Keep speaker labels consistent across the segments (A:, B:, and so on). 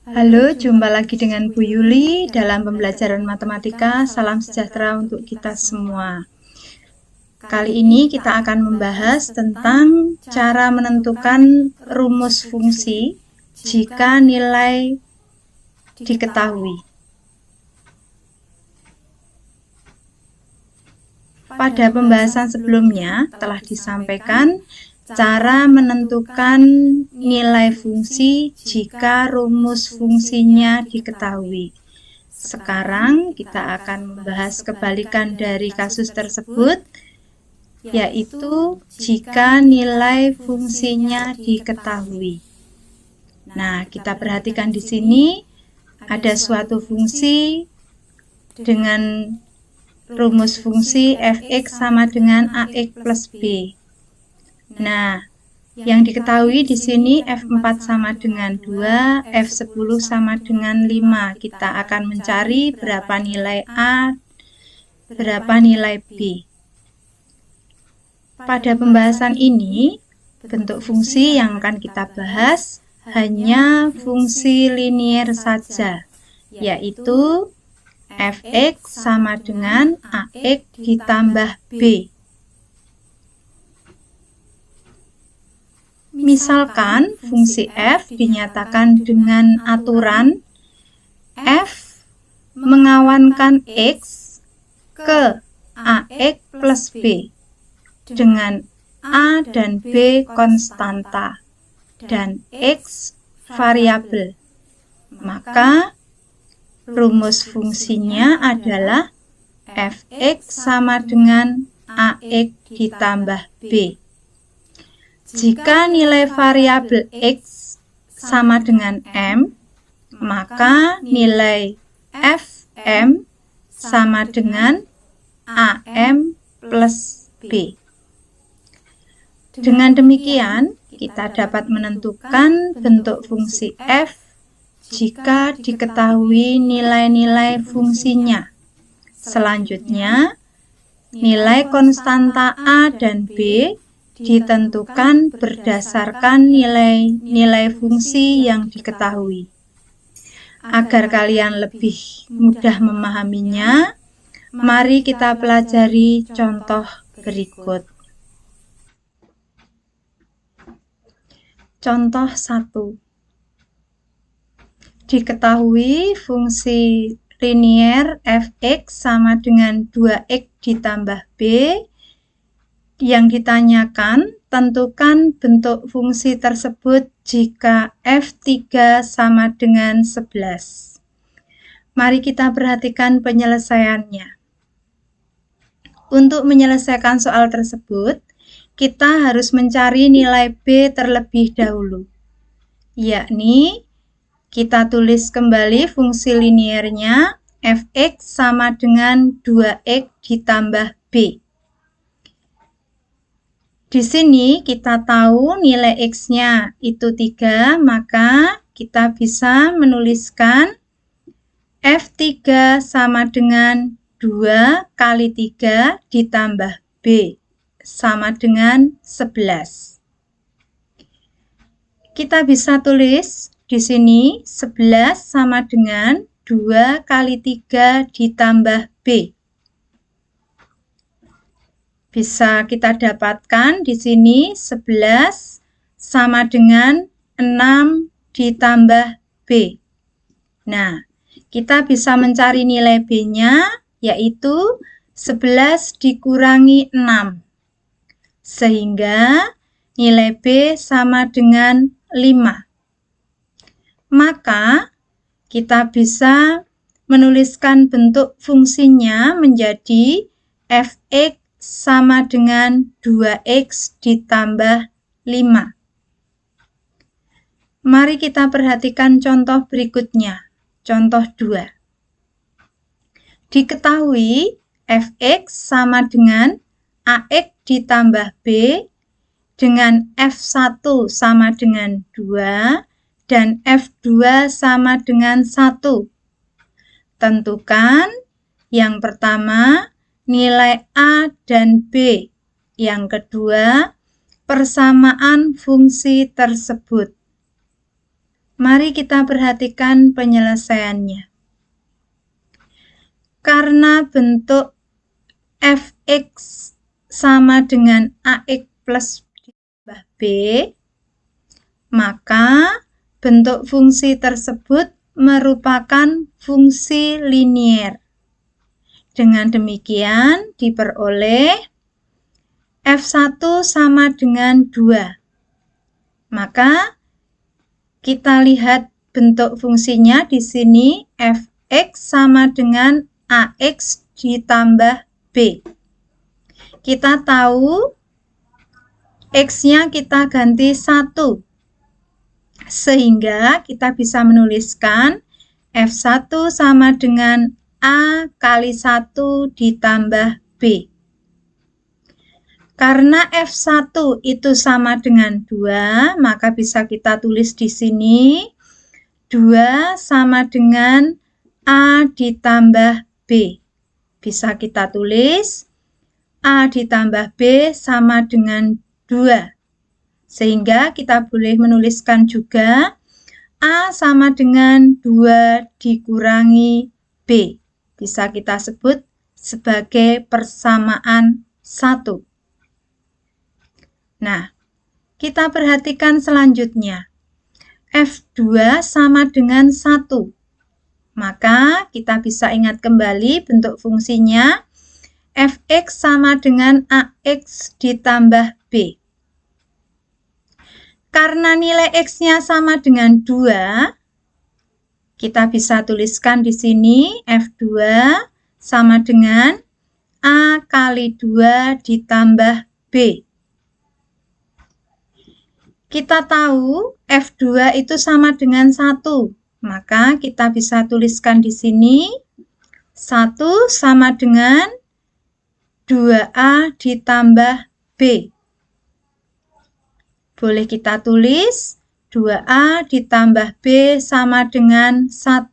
A: Halo, jumpa lagi dengan Bu Yuli dalam pembelajaran matematika. Salam sejahtera untuk kita semua. Kali ini kita akan membahas tentang cara menentukan rumus fungsi jika nilai diketahui. Pada pembahasan sebelumnya telah disampaikan cara menentukan nilai fungsi jika rumus fungsinya diketahui. Sekarang kita akan membahas kebalikan dari kasus tersebut, yaitu jika nilai fungsinya diketahui. Nah, kita perhatikan di sini ada suatu fungsi dengan rumus fungsi f(x) sama dengan ax plus b. Nah, yang diketahui di sini f4 sama dengan 2, f10 sama dengan 5. Kita akan mencari berapa nilai A, berapa nilai B. Pada pembahasan ini, bentuk fungsi yang akan kita bahas hanya fungsi linier saja, yaitu f(x) sama dengan ax ditambah b. Misalkan fungsi f dinyatakan dengan aturan f mengawankan x ke ax plus b dengan a dan b konstanta dan x variabel. Maka rumus fungsinya adalah f(x) sama dengan ax ditambah b. Jika nilai variabel x sama dengan m, maka nilai fm sama dengan am plus b. Dengan demikian, kita dapat menentukan bentuk fungsi f jika diketahui nilai-nilai fungsinya. Selanjutnya, nilai konstanta a dan b ditentukan berdasarkan nilai-nilai fungsi yang diketahui. Agar kalian lebih mudah memahaminya, mari kita pelajari contoh berikut. Contoh 1. Diketahui fungsi linier f(x) sama dengan 2x ditambah b. Yang ditanyakan, tentukan bentuk fungsi tersebut jika f3 sama dengan 11. Mari kita perhatikan penyelesaiannya. Untuk menyelesaikan soal tersebut, kita harus mencari nilai b terlebih dahulu, yakni kita tulis kembali fungsi liniernya f(x) sama dengan 2x ditambah b. Di sini kita tahu nilai x-nya itu 3, maka kita bisa menuliskan f3 sama dengan 2 kali 3 ditambah b sama dengan 11. Kita bisa tulis di sini 11 sama dengan 2 kali 3 ditambah b. Bisa kita dapatkan di sini 11 sama dengan 6 ditambah b. Nah, kita bisa mencari nilai b-nya, yaitu 11 dikurangi 6. Sehingga nilai b sama dengan 5. Maka, kita bisa menuliskan bentuk fungsinya menjadi f(x) sama dengan 2x ditambah 5. Mari kita perhatikan contoh berikutnya. Contoh 2. Diketahui f(x) sama dengan ax ditambah b dengan f1 sama dengan 2 dan f2 sama dengan 1. Tentukan yang pertama nilai A dan B. Yang kedua, persamaan fungsi tersebut. Mari kita perhatikan penyelesaiannya. Karena bentuk fx sama dengan ax plus ditambah b, maka bentuk fungsi tersebut merupakan fungsi linier. Dengan demikian diperoleh f1 sama dengan 2. Maka kita lihat bentuk fungsinya di sini, fx sama dengan ax ditambah b. Kita tahu x-nya kita ganti 1. Sehingga kita bisa menuliskan f1 sama dengan a kali 1 ditambah b. Karena f1 itu sama dengan 2, maka bisa kita tulis di sini 2 sama dengan a ditambah b. Bisa kita tulis a ditambah b sama dengan 2. Sehingga kita boleh menuliskan juga a sama dengan 2 dikurangi b. Bisa kita sebut sebagai persamaan 1. Nah, kita perhatikan selanjutnya. F2 sama dengan 1. Maka kita bisa ingat kembali bentuk fungsinya. Fx sama dengan ax ditambah b. Karena nilai x-nya sama dengan 2, kita bisa tuliskan di sini F2 sama dengan a kali 2 ditambah b. Kita tahu F2 itu sama dengan 1, maka kita bisa tuliskan di sini 1 sama dengan 2a ditambah b. Boleh kita tulis 2a ditambah b sama dengan 1.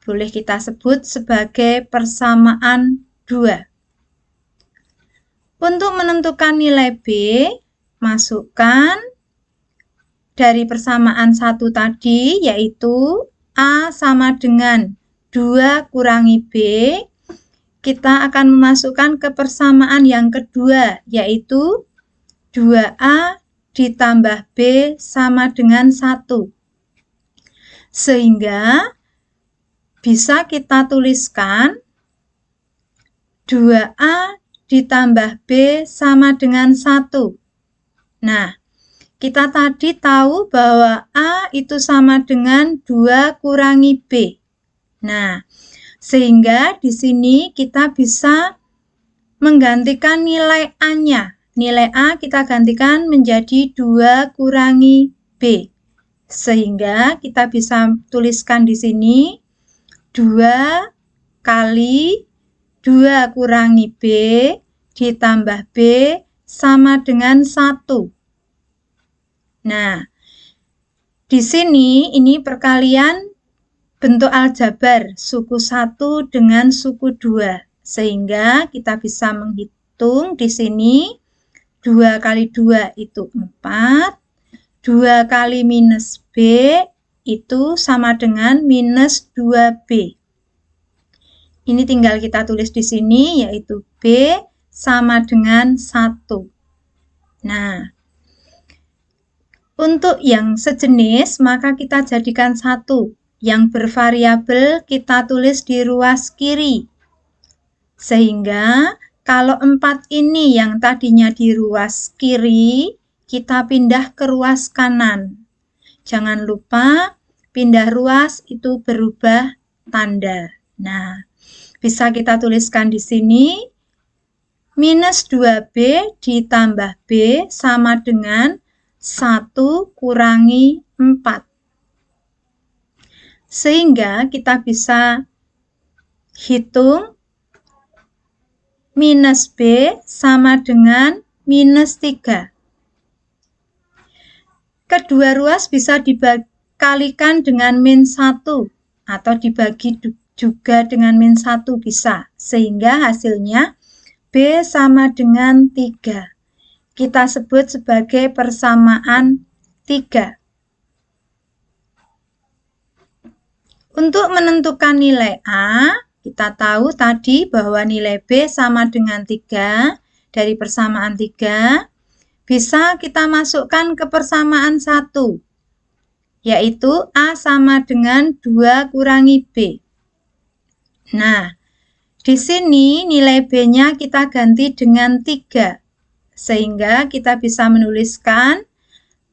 A: Boleh kita sebut sebagai persamaan 2. Untuk menentukan nilai b, masukkan dari persamaan 1 tadi, yaitu a sama dengan 2 kurangi b. Kita akan memasukkan ke persamaan yang kedua, yaitu 2a ditambah b sama dengan 1. Sehingga bisa kita tuliskan 2a ditambah b sama dengan 1. Nah, kita tadi tahu bahwa a itu sama dengan 2 kurangi b. Nah, sehingga di sini kita bisa menggantikan nilai a-nya. Nilai a kita gantikan menjadi 2 kurangi b. Sehingga kita bisa tuliskan di sini 2 kali 2 kurangi b ditambah b sama dengan 1. Nah, di sini ini perkalian bentuk aljabar suku 1 dengan suku 2. Sehingga kita bisa menghitung di sini 2 kali 2 itu 4. 2 kali minus b itu sama dengan minus 2b. Ini tinggal kita tulis di sini, yaitu b sama dengan 1. Nah, untuk yang sejenis, maka kita jadikan 1. Yang bervariabel kita tulis di ruas kiri. Sehingga kalau 4 ini yang tadinya di ruas kiri, kita pindah ke ruas kanan. Jangan lupa pindah ruas itu berubah tanda. Nah, bisa kita tuliskan di sini minus 2b ditambah b sama dengan 1 kurangi 4. Sehingga kita bisa hitung minus b sama dengan minus 3. Kedua ruas bisa dikalikan dengan min 1 atau dibagi juga dengan min 1 bisa. Sehingga hasilnya b sama dengan 3. Kita sebut sebagai persamaan 3. Untuk menentukan nilai A, kita tahu tadi bahwa nilai B sama dengan 3 dari persamaan 3. Bisa kita masukkan ke persamaan 1, yaitu A sama dengan 2 kurangi B. Nah, di sini nilai B-nya kita ganti dengan 3, sehingga kita bisa menuliskan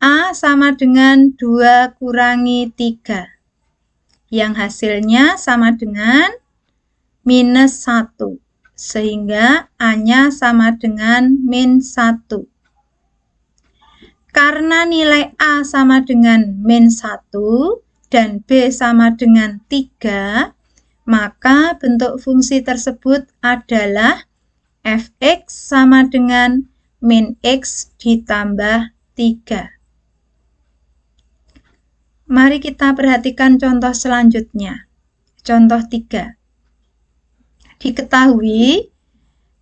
A: A sama dengan 2 kurangi 3. Yang hasilnya sama dengan minus 1, sehingga A-nya sama dengan min 1. Karena nilai A sama dengan min 1 dan B sama dengan 3, maka bentuk fungsi tersebut adalah f(x) sama dengan min x ditambah 3. Mari kita perhatikan contoh selanjutnya. Contoh 3. Diketahui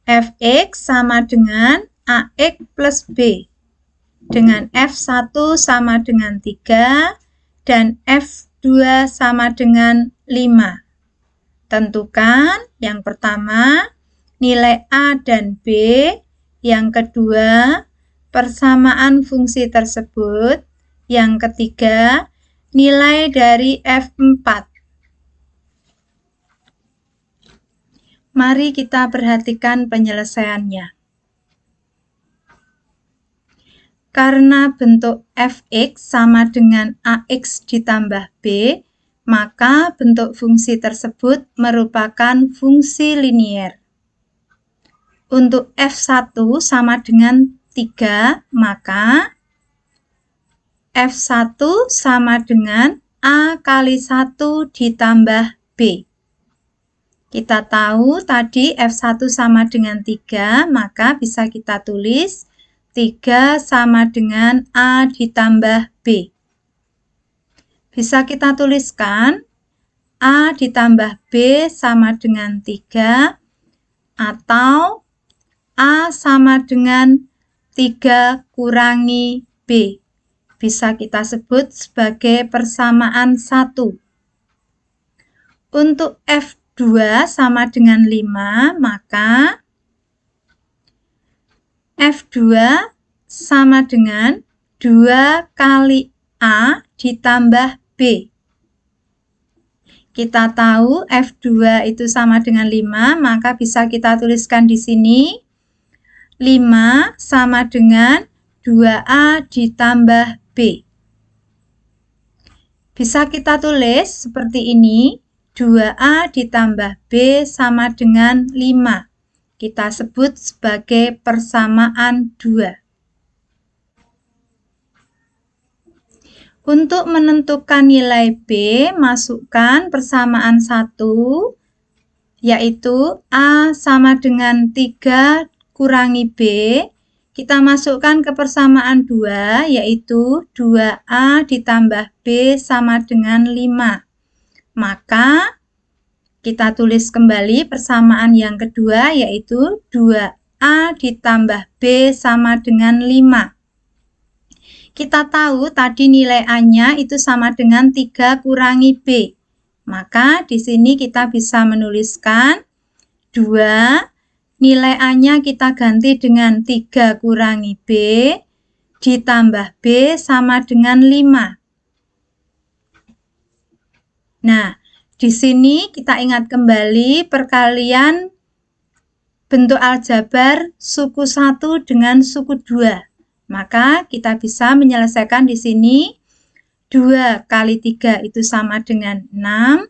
A: f(x) sama dengan ax plus b dengan f1 sama dengan 3 dan f2 sama dengan 5. Tentukan yang pertama nilai A dan B, yang kedua persamaan fungsi tersebut, yang ketiga nilai dari F4. Mari kita perhatikan penyelesaiannya. Karena bentuk f(x) sama dengan ax ditambah b, maka bentuk fungsi tersebut merupakan fungsi linier. Untuk f1 sama dengan 3, maka f1 sama dengan A kali 1 ditambah B. Kita tahu tadi f1 sama dengan 3, maka bisa kita tulis 3 sama dengan A ditambah B. Bisa kita tuliskan A ditambah B sama dengan 3, atau A sama dengan 3 kurangi B. Bisa kita sebut sebagai persamaan 1. Untuk F2 sama dengan 5, maka F2 sama dengan 2 kali A ditambah B. Kita tahu F2 itu sama dengan 5, maka bisa kita tuliskan di sini 5 sama dengan 2A ditambah B. Bisa kita tulis seperti ini, 2A ditambah B sama dengan 5. Kita sebut sebagai persamaan 2. Untuk menentukan nilai B, masukkan persamaan 1, yaitu A sama dengan 3 kurangi B. Kita masukkan ke persamaan 2, yaitu 2A ditambah B sama dengan 5. Maka kita tulis kembali persamaan yang kedua, yaitu 2A ditambah B sama dengan 5. Kita tahu tadi nilai A-nya itu sama dengan 3 kurangi B. Maka di sini kita bisa menuliskan 2, nilai A-nya kita ganti dengan 3 kurangi B, ditambah B sama dengan 5. Nah, di sini kita ingat kembali perkalian bentuk aljabar suku 1 dengan suku 2. Maka kita bisa menyelesaikan di sini 2 kali 3 itu sama dengan 6,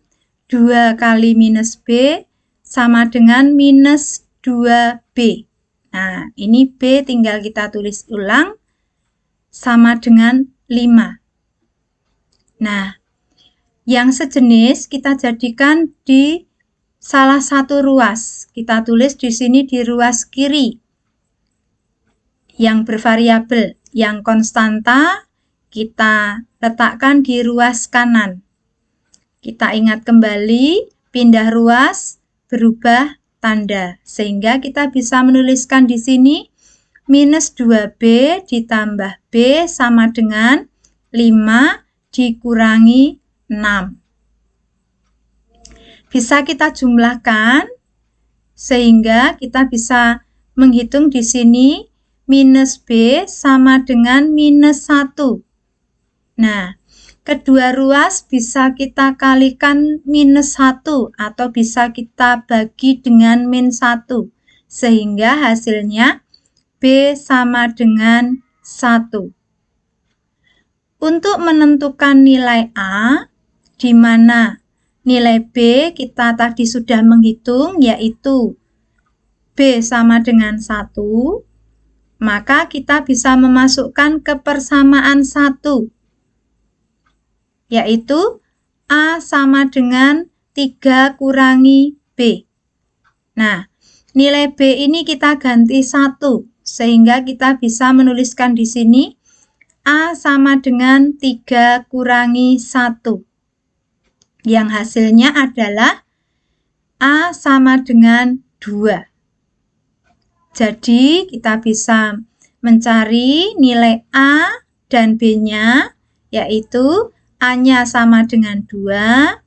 A: 2 kali minus B sama dengan minus 2B. Nah, ini B tinggal kita tulis ulang sama dengan 5. Nah, yang sejenis kita jadikan di salah satu ruas. Kita tulis di sini di ruas kiri. Yang bervariabel, yang konstanta kita letakkan di ruas kanan. Kita ingat kembali, pindah ruas, berubah tanda, sehingga kita bisa menuliskan di sini minus 2B ditambah B sama dengan 5 dikurangi 6. bisa kita jumlahkan sehingga kita bisa menghitung di sini minus B sama dengan minus 1. Nah, kedua ruas bisa kita kalikan minus 1 atau bisa kita bagi dengan min 1 sehingga hasilnya B sama dengan 1. Untuk menentukan nilai A, di mana nilai B kita tadi sudah menghitung yaitu B sama dengan 1, maka kita bisa memasukkan kepersamaan 1, yaitu A sama dengan 3 kurangi B. Nah, nilai B ini kita ganti 1, sehingga kita bisa menuliskan di sini A sama dengan 3 kurangi 1. Yang hasilnya adalah A sama dengan 2. Jadi, kita bisa mencari nilai A dan B-nya, yaitu A-nya sama dengan 2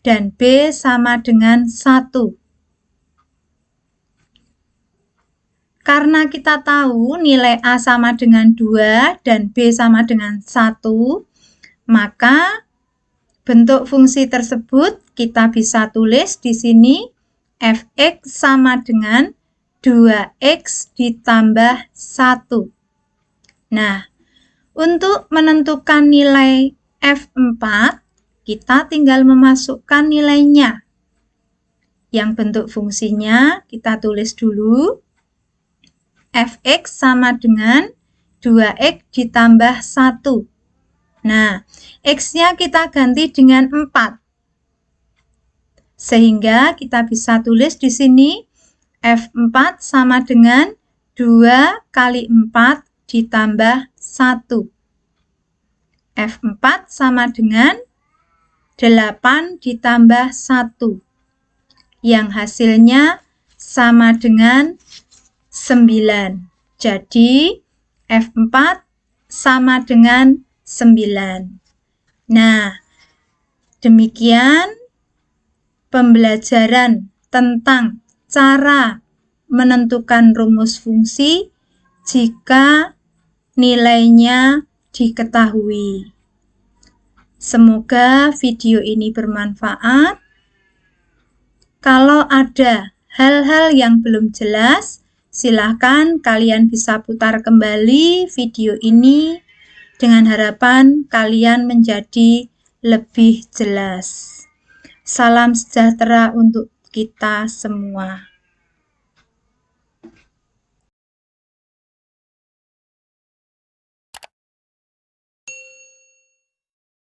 A: dan B sama dengan 1. Karena kita tahu nilai A sama dengan 2 dan B sama dengan 1, maka bentuk fungsi tersebut kita bisa tulis di sini f(x) sama dengan 2x ditambah 1. Nah, untuk menentukan nilai f4, kita tinggal memasukkan nilainya. Yang bentuk fungsinya kita tulis dulu. Fx sama dengan 2x ditambah 1. Nah, x-nya kita ganti dengan 4. Sehingga kita bisa tulis di sini F4 sama dengan 2 kali 4 ditambah 1. F4 sama dengan 8 ditambah 1. Yang hasilnya sama dengan 9. Jadi, F4 sama dengan 9. Nah, demikian pembelajaran tentang cara menentukan rumus fungsi jika nilainya diketahui. Semoga video ini bermanfaat. Kalau ada hal-hal yang belum jelas, silakan kalian bisa putar kembali video ini dengan harapan kalian menjadi lebih jelas. Salam sejahtera untuk kita semua.